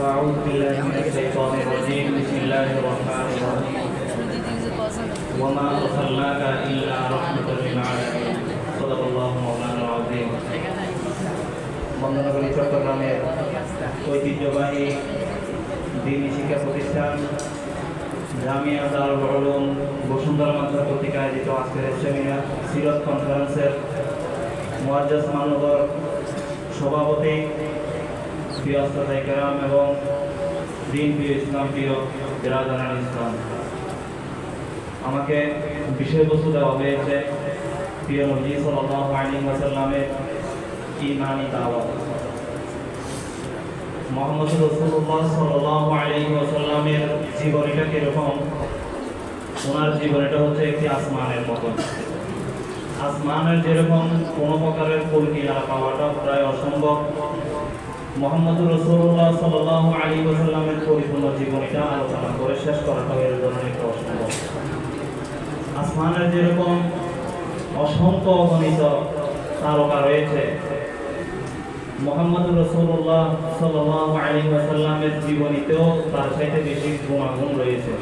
أعوذ بالله من الشيطان الرجيم بسم الله الرحمن الرحيم وما أرسلناك إلا رحمة للعالمين صدق الله مولانا العظيم বন্দনাকরী চট্টগ্রামের ঐতিহ্যবাহী দ্বীনি শিক্ষা প্রতিষ্ঠান জামিয়া দারুল উলুম বসুন্ধরা মাদ্রাসা কর্তৃক আয়োজিত আজকের সেমিনার সিরাত কনফারেন্সের মুআজ্জাজ মানবর সভাপতি প্রিয় ওস্তাদ কেরাম এবং দিন প্রিয় ইসলাম প্রিয় বিরাজদান ইসলাম, আমাকে বিষয়বস্তু দেওয়া হয়েছে প্রিয় নবী সাল্লাল্লাহু আলাইহি ওয়াসাল্লামের ঈমানি দাওয়াত। মুহাম্মদ রাসূলুল্লাহ সাল্লাল্লাহু আলাইহি ওয়াসাল্লামের জীবনীটা কিরকম? ওনার জীবনীটা হচ্ছে একটি আসমানের মতো। আসমানের যেরকম কোনো প্রকারের পরিকল্পনা পাওয়াটা প্রায় অসম্ভব, মুহাম্মদ রাসূলুল্লাহ সাল্লাল্লাহু আলাইহি ওয়াসাল্লামের পরিপূর্ণ জীবনীটা আলোচনা করে শেষ করাটা এর জন্য একটা অসম্ভব। আসমানের যেরকম অসংখ্য অগণিত তারকা রয়েছে, মুহাম্মদ রাসূলুল্লাহ সাল্লাল্লাহু আলাইহি ওয়াসাল্লামের জীবনীতেও তার চাইতে বেশি গুণাগুণ রয়েছে।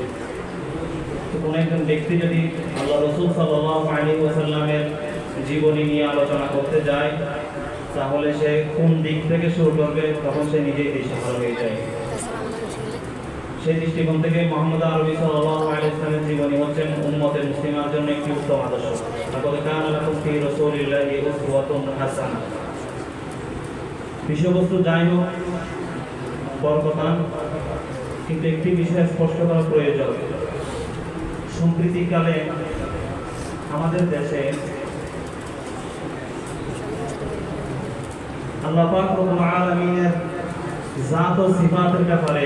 তো কোনো একজন ব্যক্তি যদি আল্লাহ রাসূল সাল্লাল্লাহু আলাইহি ওয়াসাল্লামের জীবনী নিয়ে আলোচনা করতে যায়, তাহলে সে কোন দিক থেকে শুরু করবে তখন সে নিজেই দিশেহারা হয়ে যায়। সেই দৃষ্টিকোণ থেকে মুহাম্মদ আরবি সাল্লাল্লাহু আলাইহি ওয়াসাল্লামের জীবনী হচ্ছেন উম্মতে মুসলিমার জন্য একটি উত্তম আদর্শ। লাকাদ কানা লাকুম ফি রাসূলিল্লাহি উসওয়াতুন হাসানাহ। বিষয়বস্তু যাই হোক বরকতান, কিন্তু একটি বিষয় স্পষ্ট করা প্রয়োজন। সম্প্রতিকালে আমাদের দেশে আল্লাহ পাক রব্বুল আলামিনের জাত ও সিফাতের ব্যাপারে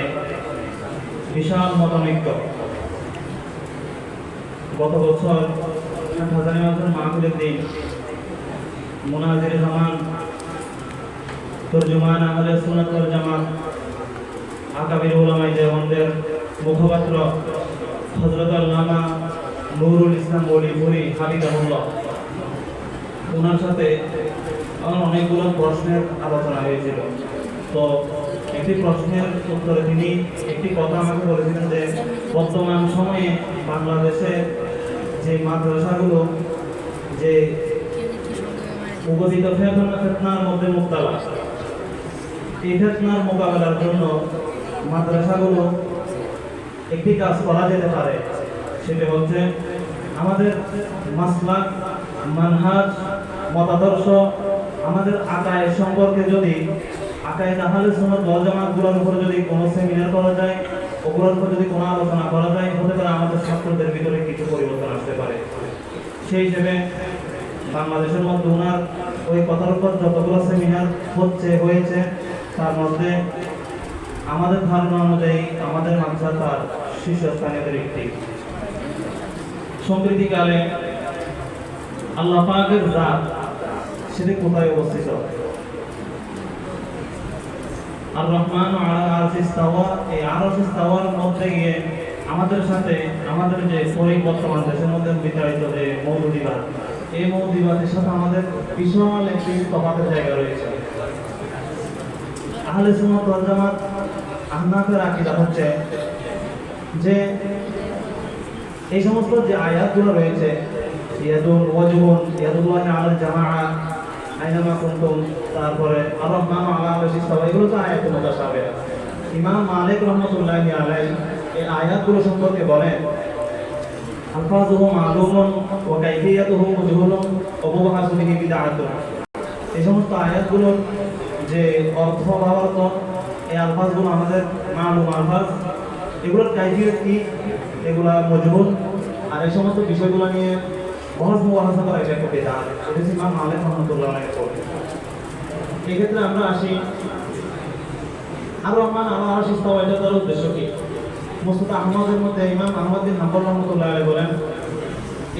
বিশাল মতানৈক্য। গত বছর হাজারি মাসের মাহফিলের দিন মুনাজির জামান তরজমান আহলে সুন্নাত ওয়াল জামাত আকাবির উলামায়ে দেওবন্দের মুখপাত্র হযরত আল্লামা নুরুল ইসলাম বলিপুরি হাফিজাহুল্লাহ, ওনার সাথে আমার অনেকগুলো প্রশ্নের আলোচনা হয়েছিল। তো একটি প্রশ্নের উত্তরে তিনি একটি কথা আমাকে বলেছিলেন যে বর্তমান সময়ে বাংলাদেশে যে মাদ্রাসাগুলো যে উপদিত ফেতনার মধ্যে মুবতালা, এই ফেতনার মোকাবেলার জন্য মাদ্রাসাগুলো একটি কাজ করা যেতে পারে। সেটা হচ্ছে আমাদের মাসলাক, মানহাজ, মতাদর্শ, আমাদের আকায়েদ সম্পর্কে যদি আকায়েদ আহলে সুন্নাত ওয়াল জামাতগুলোর উপরে যদি কোনো সেমিনার করা যায়, ওগুলোর উপর যদি কোনো আলোচনা করা যায়, হতে পারে আমাদের ছাত্রদের ভিতরে কিছু পরিবর্তন আসতে পারে। সেই হিসেবে বাংলাদেশের মধ্যে ওনার ওই কথার উপর যতগুলো সেমিনার হয়েছে তার মধ্যে আমাদের ধারণা অনুযায়ী আমাদের মাদ্রাসা তার শীর্ষস্থানের একটি। সম্প্রতিকালে আল্লাহ পাকের জাত সেটি কোথায় অবস্থিত? আর রহমান আলা আরশিস তাওয়া, এই আরশিস তাওয়ার মধ্যে গিয়ে আমাদের সাথে আমাদের যে বর্তমান দেশের মধ্যে বিতাড়িত যে মৌলুদিবাদ, এই মৌলুদিবাদের সাথে আমাদের বিশাল একটি তফাতের জায়গা রয়েছে। আহলে সুন্নাত ওয়াল জামাত আহনাফের আকীদা হচ্ছে যে এই সমস্ত যে আয়াতগুলো রয়েছে, ইয়াদুল ওয়াজহুন ইয়াদুল্লাহি আলাল জামাআ আইনামা কুনতুম, তারপরে আর রহমান আলা আরশিস তাওয়া, এগুলো তো আয়াতুল মুতাশাবিহ। ইমাম মালিক রাহমাতুল্লাহি আলাইহি এই আয়াতগুলো সম্পর্কে বলেন আলফাযুহু মালুমুন ওয়া কাইফিয়াতুহু মাজহুলুন ওয়া মুবাহাসু বিহি বিদআতুন। এই সমস্ত আয়াতগুলোর যে অর্থ ভাবার্থ, এই আলফাজগুলো আমাদের মালুম আলফাজ, এগুলোর কাইফিয়ত কি, এগুলা মজহুল, আর এই সমস্ত বিষয়গুলো নিয়ে বহস মুবাহাসা করা এটা একটা বিদআত। এটা ইমাম মালিক রাহমাতুল্লাহি আলাইহি বলেন। এই ক্ষেত্রে আমরা আসি আর রহমান আলা আরশিস তাওয়া, এটা তার উদ্দেশ্য কি? মুসনাদ আহমদের মধ্যে ইমাম আহমদ বিন হাম্বল রাহমাতুল্লাহি আলাইহি বলেন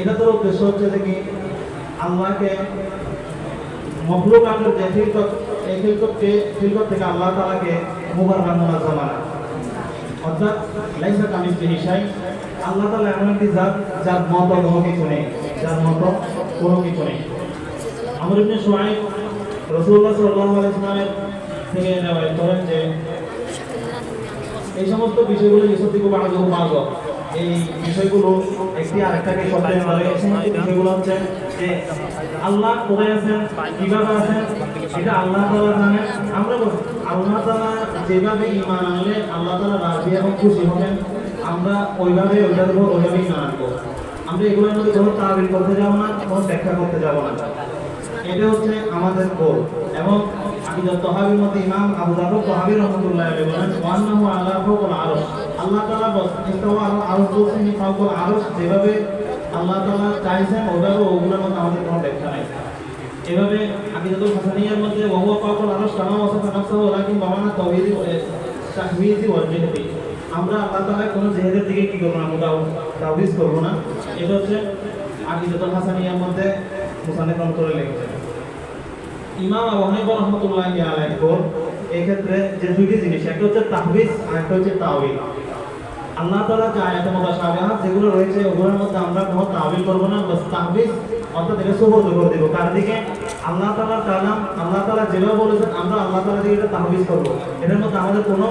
এটা তার উদ্দেশ্য হচ্ছে যে কি আল্লাহকে মখলুকাতের যে খিলকত, এই খিলকত থেকে আল্লাহ তাআলাকে মুবাররান মুনাজ্জামানা, অর্থাৎ লাইসা কামিসলিহি শাই, আল্লাহ তাআলা এমন একটি জাত যার মতো কোনো কিছু নেই, যার মতো কোনো কিছু নেই। আমর ইবনে শুআইব রাসূলুল্লাহ সাল্লাল্লাহু আলাইহি ওয়াসাল্লামের থেকে রিওয়ায়াত করেন যে এই সমস্ত বিষয়গুলো ইসতিকু বাগো বাগো, এই বিষয়গুলো একটি আরেকটাকে সত্যি করে। এই সমস্ত বিষয়গুলো হচ্ছে যে আল্লাহ কোথায় আছেন, কিভাবে আছেন, এটা আল্লাহ তাআলা জানেন। আমরা আল্লাহ তাআলা যেভাবে ঈমান আনলে আল্লাহ তাআলা রাজি এবং খুশি হবেন, আমরা ওইভাবেই ঈমান আনবো। আমরা এগুলোর মধ্যে কোনো তাবিল করতে যাব না, কোনো ব্যাখ্যা করতে যাব না। এটা হচ্ছে আমাদের গোল। এবং আকিদাত তাহাবীর মধ্যে ইমাম আবু জাফর তাহাবী রাহমাতুল্লাহ আলাইহি বলেন, ওয়ান্নাহু আলা ফাওকাল আরশ, আল্লাহ তাআলা ইস্তাওয়া আলা আরশ বলছেন, ফাওকাল আরশ, যেভাবে আল্লাহ তাআলা চাইছেন ওইভাবে ওগুলোর মধ্যে আমাদের কোনো ব্যাখ্যা নাই। এভাবে আকিদাতুল হাসানিয়ার মধ্যে ওয়া হুয়া ফাওকাল আরশ কামা ওয়াসাফা নাফসাহু লাকিন বামানা তাওহীদি তাহওয়িজি ওয়াল জিহদি, আমরা আল্লাহ তাআলা কোনো জিহাদের দিকে কি করব না, তাওহীদ করব না। এটা হচ্ছে আকিদাতুল হাসানিয়ার মধ্যে মুসান্নিফ রাহমাতুল্লাহ লিখেছেন। ইমাম আবু হানিফা রাহমাতুল্লাহি আলাইহি এই ক্ষেত্রে যে দুটি জিনিস, একটা হচ্ছে তাহবিস আর একটা হচ্ছে তাওয়িল। আল্লাহ তাআলা যে আয়াতে মুতাশাবিহাত যেগুলো রয়েছে ওগুলোর মধ্যে আমরা কোনো তাওয়িল করব না, বাস তাহবিস অর্থাৎ এটা সুবর্দ করে দেব কার দিকে, আল্লাহ তাআলার কালাম, আল্লাহ তাআলা যেভাবে বলেছেন আমরা আল্লাহ তাআলার দিকে এটা তাহবিস করব। এটার মধ্যে আমাদের কোনো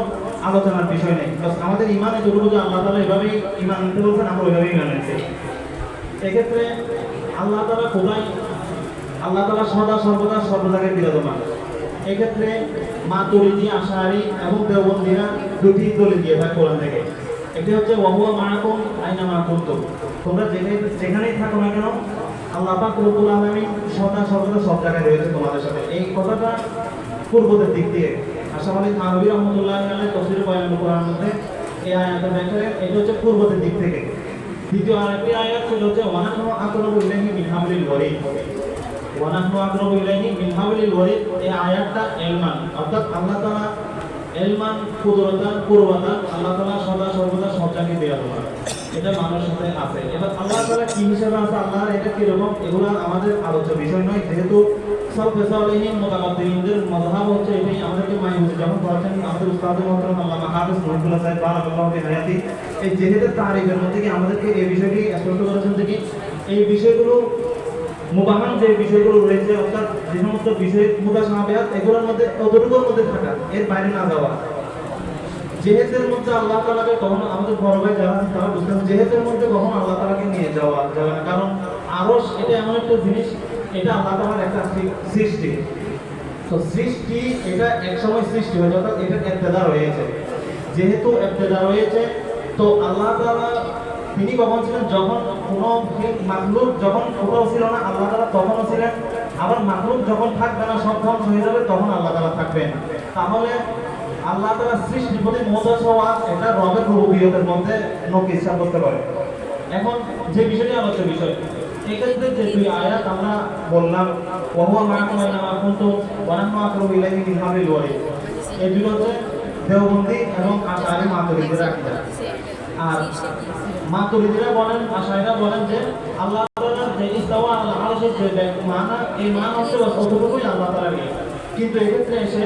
আলোচনার বিষয় নেই, বাস আমাদের ঈমানে যতটুকু যে আল্লাহ তাআলা এভাবেই ঈমান আনতে বলেছেন আমরা ওইভাবেই ঈমান আনছি। এক্ষেত্রে আল্লাহ তাআলা কোথায়, আল্লাহ তাআলা সদা সর্বদাকে বিরাজমান। এক্ষেত্রে মাতুরিদি, আশআরী এবং দেওবন্দীরা দুটি দলিল দিয়ে থাকে কোরআন থেকে। একটি হচ্ছে ওয়া হুয়া মাআকুম আইনামা কুনতুম, তোমরা যেখানেই থাকো না কেন আল্লাহ পাক রব্বুল আলামিন সদা সর্বদা সব জায়গায় রয়েছে তোমাদের সাথে। এই কথাটা পূর্বদের দিক থেকে আশরাফ আলী থানভী রাহমাতুল্লাহি আলাইহি তাফসীরে বয়ানুল কোরআনের মধ্যে এই আয়াতের ব্যাখ্যা, এটা হচ্ছে পূর্বদের দিক থেকে। দ্বিতীয় আরেকটি আয়াত ছিল হচ্ছে ওয়া নাহনু আকরাবু ইলাইহি মিন হাবলিল ওয়ারিদ, ওয়া নাহনু আকরাবু ইলাইহি মিন হাবলিল ওয়ারিদ। এই আয়াতটা ইলমান, অর্থাৎ আল্লাহ তাআলা ইলমান, কুদরতান, কুরবাতান, আল্লাহ তাআলা সদা সর্বদা সব জায়গায় বিরাজমান, এটা মানুষের সাথে আছে। এবার আল্লাহ তাআলা কি হিসেবে আছে, আল্লাহর এটা কি রকম, এগুলো আমাদের আলোচ্য বিষয় নয়। যেহেতু সালফে সালেহিন মুতাকাদ্দিমিনদের মাযহাব হচ্ছে এটাই, আমাদেরকে মাইনুস যখন পড়াচ্ছেন আমাদের উস্তাদ মুহতারাম আল্লামা হাফেজ নূরুল্লাহ সাহেব বারাকাল্লাহু ফি হায়াতি, এই জেহেদের তারিখের মধ্যে কি আমাদেরকে এই বিষয়টি স্পষ্ট করেছেন যে কি এই বিষয়গুলো মুবাহান যে বিষয়গুলো রয়েছে, অর্থাৎ যে সমস্ত বিষয় মুতাশাবিহাত এগুলোর মধ্যে অতটুকুর মধ্যে থাকা, এর বাইরে না যাওয়া। জেহেদের মধ্যে আল্লাহ তাআলাকে কখনো, আমাদের বড় ভাই যারা তারা বুঝতেন, জেহেদের মধ্যে কখনো আল্লাহ তাআলাকে নিয়ে যাওয়া যাবে না। কারণ আরশ এটা এমন একটা জিনিস, এটা আল্লাহ তাআলার একটা সৃষ্টি। তো সৃষ্টি এটা এক সময় সৃষ্টি হয়েছে, অর্থাৎ এটা ইবতিদা রয়েছে। যেহেতু ইবতিদা রয়েছে, তো আল্লাহ তাআলা তিনি কখন ছিলেন, যখন কোনো মাখলুক যখন কোথাও ছিল না আল্লাহ তাআলা তখনও ছিলেন। আবার মাখলুক যখন থাকবে না, সব ধ্বংস হয়ে যাবে, তখন আল্লাহ তাআলা থাকবেন। তাহলে আল্লাহ তাআলা সৃষ্টির প্রতি মুহতাজ হওয়া এটা রবের রুবুবিয়তের মধ্যে নকিস সাব্যস্ত করে। এখন যে বিষয়টি আলোচ্য বিষয়, এক্ষেত্রে যে দুই আয়াত আমরা বললাম, ওয়া হুয়া মাআকুম আইনামা কুনতুম ওয়া নাহনু আকরাবু ইলাইহি মিন হাবলিল ওয়ারিদ, এই দুটো হচ্ছে দেওবন্দি এবং আশআরী মাতুরিদিদের আকীদা। আর মাতুরিদিরা বলেন, আশআরীরা বলেন যে আল্লাহ তাআলা যে ইস্তাওয়া আলা আরশের যে মানা, এই মান হচ্ছে অতটুকুই আল্লাহ তাআলা নিয়ে। কিন্তু এক্ষেত্রে এসে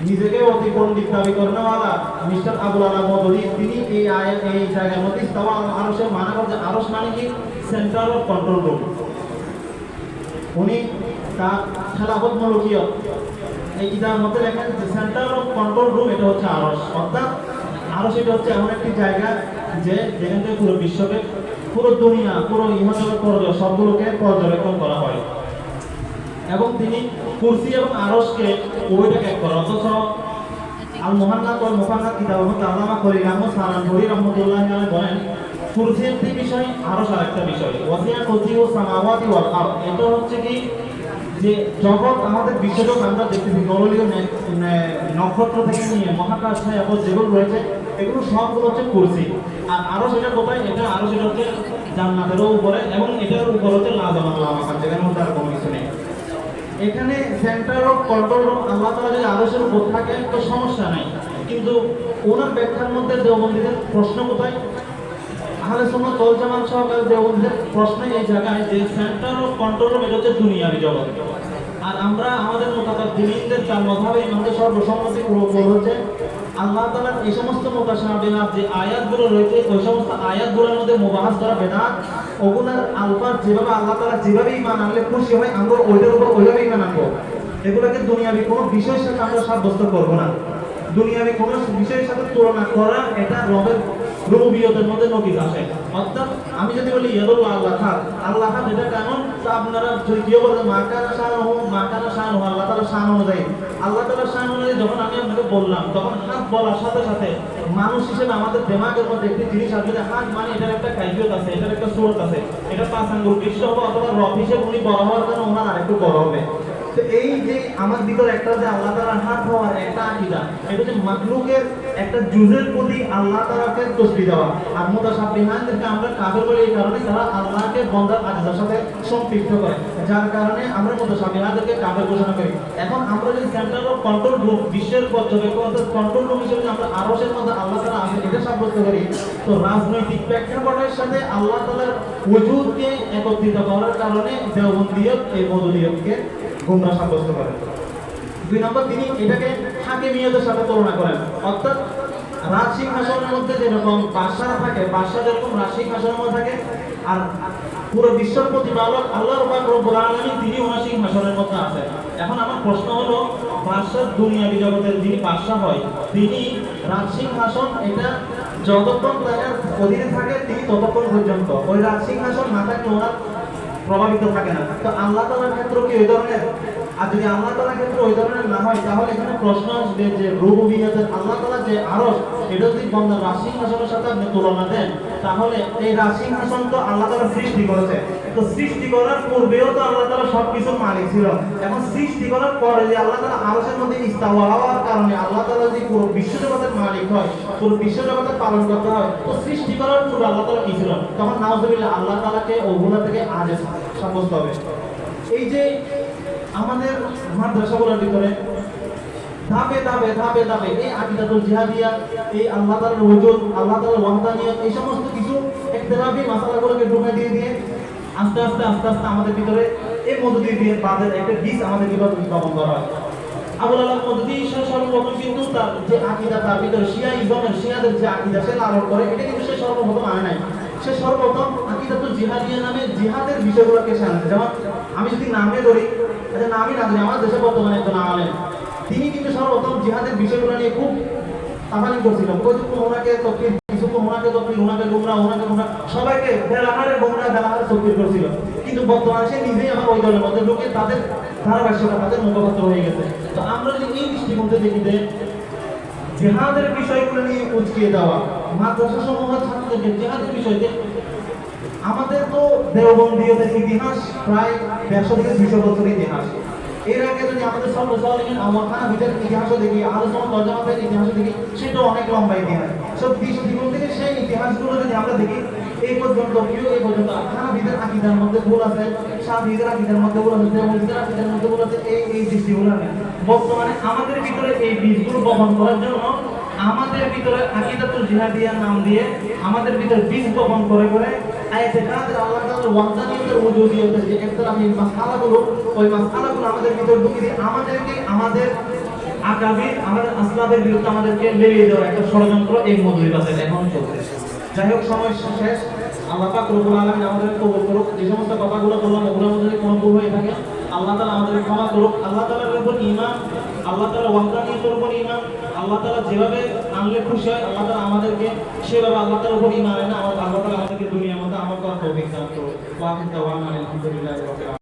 নিজেকে অতি পণ্ডিত দাবি করেনওয়ালা মিস্টার আবুল আলা মদনী তিনি এই আয়াত এই জায়গার মধ্যে ইস্তাওয়া আলা আরশের মানা করতে, আরশ মানে কি সেন্টার অফ কন্ট্রোল রুম। উনি তা খেলাফত মুলকিয়ত এই কিতাবের মধ্যে লেখেন যে সেন্টার অফ কন্ট্রোল রুম এটা হচ্ছে আরশ, অর্থাৎ আরশ এটা হচ্ছে এমন একটি জায়গা যে যেখান থেকে পুরো বিশ্বকে, পুরো দুনিয়া, পুরো ইহজগৎ সবগুলোকে পর্যবেক্ষণ করা হয়। এবং তিনি কুরসি এবং আরশকে উভয়টাকে এক করে। অথচ আল মুহান্নাদ ওয়াল মুফান্নাদ কিতাবের মধ্যে আল্লামা খলিল আহমদ সানানপুরি রাহমাতুল্লাহি আলাইহি বলেন, কুরসি একটি বিষয়, আরশ আরেকটা বিষয়। ওয়াসিয়া কুরসিয়ু সামাওয়াতি ওয়াল আরদ, এটা হচ্ছে কি যে জগৎ, আমাদের বিশ্বজগৎ আমরা দেখতেছি নরলীয় নক্ষত্র থেকে নিয়ে মহাকাশ এবং যেগুলো রয়েছে এগুলো সবগুলো হচ্ছে কুরসি। আর আরশ এটা কোথায়, এটা আরশ এটা হচ্ছে জান্নাতেরও উপরে, এবং এটার উপর হচ্ছে লাজামাল্লাহ মাকান, যেখানে মধ্যে আর কোনো কিছু নেই। এখানে সেন্টার অফ কন্ট্রোল রুম আল্লাহ তাআলা যদি আরশের উপর থাকে তো সমস্যা নাই, কিন্তু ওনার ব্যাখ্যার মধ্যে দেওবন্দীদের প্রশ্ন কোথায়, আহলে সুন্নাত ওয়াল জামাত সহকারে দেওবন্দীদের প্রশ্ন এই জায়গায় যে সেন্টার অফ কন্ট্রোল রুম এটা হচ্ছে দুনিয়ার জগৎ। আর আমরা আমাদের মুতাকাদ্দিমিনদের তার মাযহাবে ইমামদের সর্বসম্মতি হচ্ছে আল্লাহ তাআলার এই সমস্ত মুতাশাবিহাত যে আয়াতগুলো রয়েছে ওই সমস্ত আয়াতগুলোর মধ্যে মুবাহাস করা বেদাত, ওগুলার আলফাজ যেভাবে আল্লাহ তাআলা যেভাবে ঈমান আনলে খুশি হয় আমরা ওইটার উপর ওইভাবে ঈমান আনবো। এগুলোকে দুনিয়াবি কোনো বিষয়ের সাথে আমরা সাব্যস্ত করবো না। দুনিয়াবি কোনো বিষয়ের সাথে তুলনা করা এটা রবের রুবুবিয়তের মধ্যে নকিস আসে। অর্থাৎ আমি যদি বলি ইয়াদুল্লাহ আল্লাহ হাত এটা কেমন, তা আপনারা যদি কেউ বলেন মাকানা শান আল্লাহ তাআলা শান অনুযায়ী, আল্লাহ তাআলার শান অনুযায়ী যখন আমি আপনাকে বললাম, তখন হাত বলার সাথে সাথে মানুষ হিসেবে আমাদের দিমাগের মধ্যে একটি জিনিস আসবে যে হাত মানে এটার একটা কাইফিয়ত আছে, এটার একটা সুরত আছে, এটা 5 আঙ্গুল বিশ্ব হবে, অথবা রব হিসেবে উনি বড় হওয়ার জন্য ওনার আরেকটু বড় হবে। তো এই যে আমার ভিতরে একটা যে আল্লাহ তাআলার হাত হওয়ার একটা আকীদা, এটা যে মাখলুকের একটা জুজের প্রতি আল্লাহ তাআলাকে তসবিহ দেওয়া। আর মুতাশাব্বিহানদেরকে আমরা কাফের বলি এই কারণে তারা আল্লাহকে বান্দার আজদার সাথে সম্পৃক্ত করে, যার কারণে আমরা মুতাশাব্বিহানদেরকে কাফের ঘোষণা করি। এখন আমরা যদি সেন্টার অফ কন্ট্রোল রুম, বিশ্বের পর্যবেক্ষক অর্থাৎ কন্ট্রোল রুম হিসেবে আমরা আরশের মধ্যে আল্লাহ তাআলা আছে এটা সাব্যস্ত করি, তো রাজনৈতিক প্রেক্ষাপটের সাথে আল্লাহ তাআলার ওজুদকে একত্রিত করার কারণে দেওবন্দিয়ত এই মওদুদিয়তকে গুমরা সাব্যস্ত করেন। 2 নম্বর, তিনি এটাকে হাকিমিয়তের সাথে তুলনা করেন। অর্থাৎ রাজ সিংহাসনের মধ্যে যেরকম বাদশাহ থাকে, বাদশাহ যেরকম রাজ সিংহাসনের মধ্যে থাকে, আর পুরো বিশ্বের প্রতিপালক আল্লাহ রব্বুল আলামিন তিনি ওনার সিংহাসনের মধ্যে আছেন। এখন আমার প্রশ্ন হলো, বাদশাহ দুনিয়াবি জগতের যিনি বাদশাহ হয়, তিনি রাজ সিংহাসন এটা যতক্ষণ তার অধীনে থাকে তিনি ততক্ষণ পর্যন্ত ওই রাজ সিংহাসন না থাকলে ওনার প্রভাবিত থাকে না। তো আল্লাহ তাআলার ক্ষেত্রে কি ওই ধরনের? আর যদি আল্লাহ তাআলার ক্ষেত্রে ওই ধরনের না হয়, তাহলে এখানে প্রশ্ন আসবে যে রুবুবিয়তের আল্লাহ তাআলা যে আরশ, এটা যদি বান্দার রাজ সিংহাসনের সাথে আপনি তুলনা দেন, তাহলে এই রাজ সিংহাসন তো আল্লাহ তাআলা সৃষ্টি করেছে। তো সৃষ্টি করার পূর্বেও তো আল্লাহ তাআলা সবকিছুর মালিক ছিল। এখন সৃষ্টি করার পরে যে আল্লাহ তাআলা আরশের মধ্যে ইস্তাওয়া হওয়ার কারণে আল্লাহ তাআলা যদি পুরো বিশ্বজগতের মালিক হয়, পুরো বিশ্বজগতের পালন করতে হয়, তো সৃষ্টি করার পূর্বে আল্লাহ তাআলা কি ছিল? তখন নাউজুবিল্লাহ আল্লাহ তাআলাকে ওগুলা থেকে আজেজ সাব্যস্ত হবে। এই যে আমাদের মাদ্রাসাগুলোর ভিতরে ধাপে ধাপে ধাপে ধাপে এই আকীদাতুল জিহাদিয়া, এই আল্লাহ তাআলার ওজুদ, আল্লাহ তাআলার ওয়াহদানিয়ত, এই সমস্ত কিছু ইখতিলাফি মাসালাগুলোকে ঢুকে দিয়ে আস্তে আস্তে আমাদের ভিতরে এর মধ্য দিয়ে বাদের একটা বীজ আমাদের ভিতরে উদ্ভাবন করা হয়। আবুল আলাম মওদুদী সর্বপ্রথম কিন্তু তার যে আকীদা, তার ভিতরে শিয়াদের যে আকীদা সে লালন করে, এটা কিন্তু সে সর্বপ্রথম আনে নাই। সে সর্বপ্রথম আকীদাতুল জিহাদিয়া নামে জিহাদের বিষয়গুলোকে সে আনে। যেমন আমি যদি নামে ধরি, আচ্ছা নামই না ধরি, আমার দেশে বর্তমানে একজন আলেম, তিনি কিন্তু সর্বপ্রথম জিহাদের বিষয়গুলো নিয়ে খুব তাফানি করছিল। ওনাকে তকফির, কিছুক্ষণ ওনাকে তকফির, ওনাকে গুমরা, সবাইকে বেলাহারে গুমরা, বেলাহারে তকফির করছিল। কিন্তু বর্তমানে সে নিজেই আমার ওই দলের মধ্যে ঢুকে তাদের ধারাভাষ্যটা, তাদের মুখপাত্র হয়ে গেছে। তো আমরা যদি এই দৃষ্টিকোণ থেকে দেখি যে জিহাদের বিষয়গুলো নিয়ে উচকিয়ে দেওয়া, মাদ্রাসা সমূহ ছাত্রদেরকে জিহাদের বিষয়তে, আমাদের তো দেওবন্দিয়তের ইতিহাস প্রায় 150 থেকে 200 বছরের ইতিহাস। এর আগে যদি আমাদের সর্বসাধারণ আমার হানাফিদের ইতিহাসও দেখি, আলোচনা তরজমাদের ইতিহাসও দেখি, সেটা অনেক লম্বা ইতিহাস। সব দৃষ্টিকোণ থেকে সেই ইতিহাসগুলো যদি আমরা দেখি, এই পর্যন্ত হানাফিদের আকীদার মধ্যে ভুল আছে, শাফিঈদের আকীদার মধ্যে ভুল আছে, দেওবন্দিদের আকীদার মধ্যে ভুল আছে, এই দৃষ্টিগুলো নেই। বর্তমানে আমাদের ভিতরে এই বীজগুলো বপন করার জন্য আমাদের ভিতরে আকীদাতুল জিহাদিয়া নাম দিয়ে আমাদের ভিতরে বীজ বপন করে ইতিকাদের আল্লাহ তাআলার ওয়াহদানিয়তের ওজুদিয়তের যে ইখতিলাফি মাসআলাগুলো, ওই মাসআলাগুলো আমাদের ভিতরে ঢুকিয়ে দিয়ে আমাদেরকে আমাদের আকাবির, আমাদের আসলাফের বিরুদ্ধে আমাদেরকে লেলিয়ে দেওয়ার একটা ষড়যন্ত্র এই মৌলুদীবাদের এখন চলছে। যাই হোক, সময় শেষ। আল্লাহ পাক রব্বুল আলামিন আমাদের কবুল করুক। যে সমস্ত কথাগুলো বললাম ওগুলোর মধ্যে যদি কোনো ভুল হয়ে থাকে, আল্লাহ তাআলা আমাদেরকে ক্ষমা করুক। আল্লাহ তাআলার উপর ঈমান, আল্লাহ তাআলার ওয়াহদানিয়তের উপর ঈমান, আল্লাহ তাআলা যেভাবে আনলে খুশি হয় আল্লাহ তাআলা আমাদেরকে সেভাবে আল্লাহ তাআলার উপর ঈমান এনে আল্লাহ তাআলা আমাদেরকে দুনিয়ার মধ্যে আমল করার তৌফিক দান করুক। ওয়া আখিরু দাওয়ানা আলহামদুলিল্লাহি রাব্বিল আলামিন।